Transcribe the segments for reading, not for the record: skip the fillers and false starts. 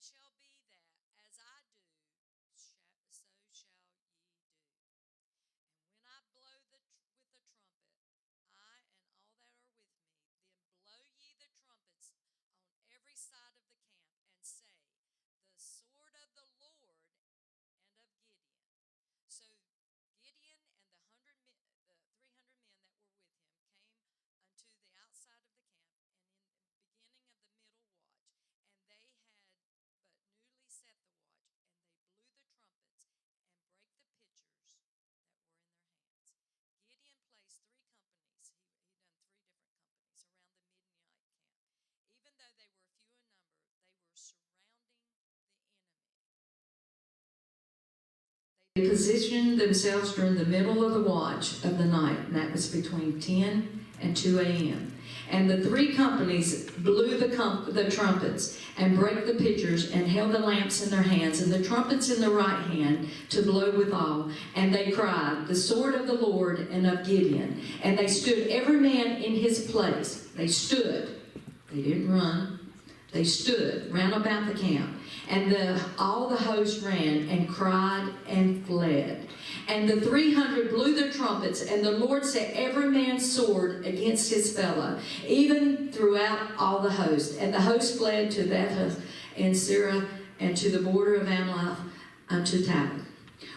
shall be that as I do, so shall ye do. And when I blow with the trumpet, I and all that are with me, then blow ye the trumpets on every side of the camp, and say, the sword of the Lord and of Gideon. So Gideon and the 300 men that were with him came unto the outside of the camp, and in the beginning of the middle watch, and they had but newly set the watch, and they blew the trumpets and brake the pitchers that were in their hands. Gideon placed 3 companies. He done 3 different companies around the Midianite camp. Even though they were few in number, they were surrounding the enemy. They positioned themselves during the middle of the watch of the night, and that was between 10 and 2 a.m. And the 3 companies blew the trumpets and brake the pitchers and held the lamps in their hands and the trumpets in the right hand to blow withal. And they cried, the sword of the Lord and of Gideon. And they stood every man in his place. They stood. They didn't run. They stood round about the camp. And all the host ran and cried and fled. And the 300 blew their trumpets, and the Lord set every man's sword against his fellow, even throughout all the host. And the host fled to Beth and Sirah, and to the border of Amalek unto Tabith.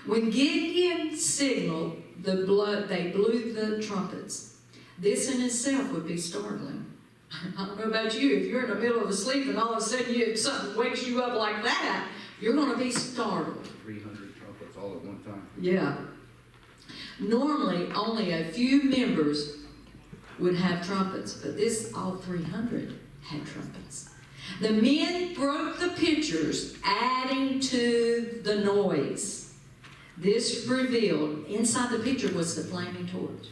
When Gideon signaled, they blew the trumpets. This in itself would be startling. I don't know about you, if you're in the middle of sleep and all of a sudden something wakes you up like that, you're going to be startled. 300 trumpets all at one time. Yeah. Normally, only a few members would have trumpets, but all 300 had trumpets. The men broke the pitchers, adding to the noise. This revealed, inside the pitcher was the flaming torch.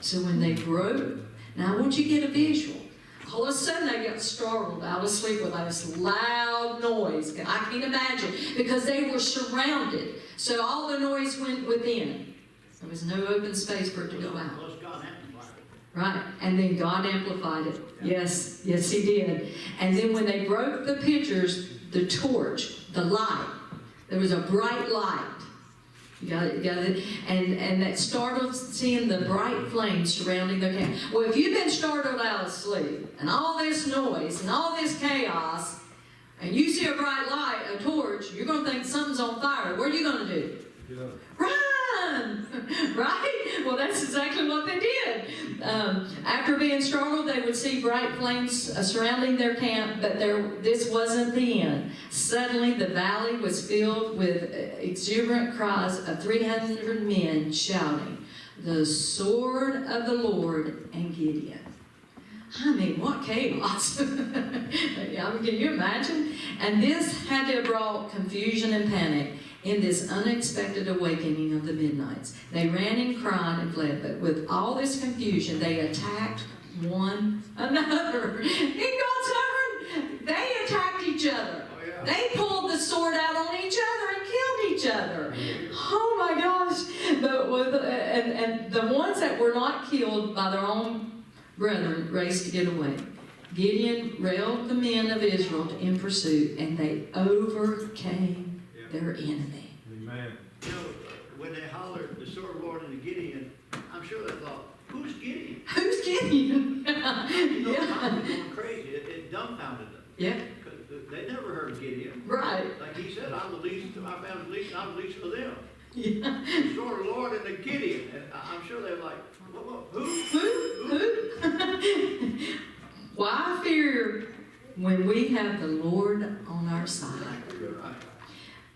So when they broke, now I want you to get a visual. All of a sudden they got startled out of sleep with this loud noise. I can't imagine, because they were surrounded. So all the noise went within. There was no open space for it to go out. Right, and then God amplified it. Yes, he did. And then when they broke the pitchers, the torch, the light, there was a bright light. You got it? And that startled seeing the bright flames surrounding their camp. Well, if you've been startled out of sleep, and all this noise, and all this chaos, and you see a bright light, a torch, you're going to think something's on fire. What are you going to do? Yeah. Run! Right? Well, that's exactly what they did. After being startled, they would see bright flames surrounding their camp, but this wasn't the end. Suddenly, the valley was filled with exuberant cries of 300 men shouting, the sword of the Lord and Gideon. I mean, what chaos. Can you imagine? And this had to have brought confusion and panic in this unexpected awakening of the Midnights. They ran and cried and fled, but with all this confusion, they attacked one another. In God's heaven, they attacked each other. Oh, yeah. They pulled the sword out on each other and killed each other. Oh my gosh. And the ones that were not killed by their own brethren raced to get away. Gideon railed the men of Israel in pursuit, and they overcame their enemy. Amen. You know, when they hollered the sword of the Lord and the Gideon, I'm sure they thought, who's Gideon? Who's Gideon? Yeah. Going crazy. It dumbfounded them. Yeah. Because they never heard of Gideon. Right. Like he said, I'm the least, I found the least, and I'm the least of them. Yeah. The sword of the Lord and the Gideon. And I'm sure they're like, who? Who? Why fear when we have the Lord on our side? You're right.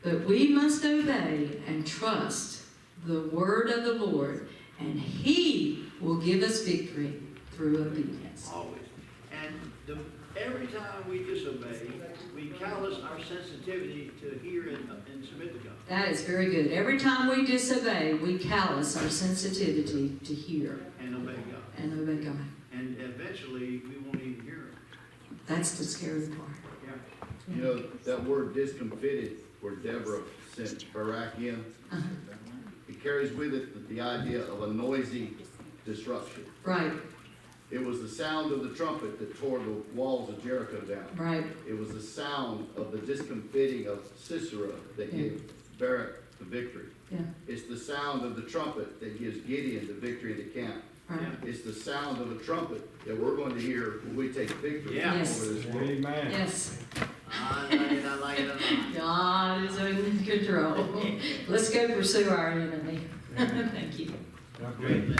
But we must obey and trust the word of the Lord, and He will give us victory through obedience. Always. And every time we disobey, we callous our sensitivity to hear and submit to God. That is very good. Every time we disobey, we callous our sensitivity to hear And obey God. and obey God. And eventually, we won't even hear Him. That's the scary part. Yeah. You know, that word discomfited, where Deborah sent Barak in, it carries with it the idea of a noisy disruption. Right. It was the sound of the trumpet that tore the walls of Jericho down. Right. It was the sound of the discomfiting of Sisera that gave Barak the victory. Yeah. It's the sound of the trumpet that gives Gideon the victory in the camp. Right. It's the sound of a trumpet that we're going to hear when we take victory Yeah. Yes. over this world. Amen. Yes. I like it, I like it, I like it. God is in control. Let's go pursue our enemy. Thank you. Okay.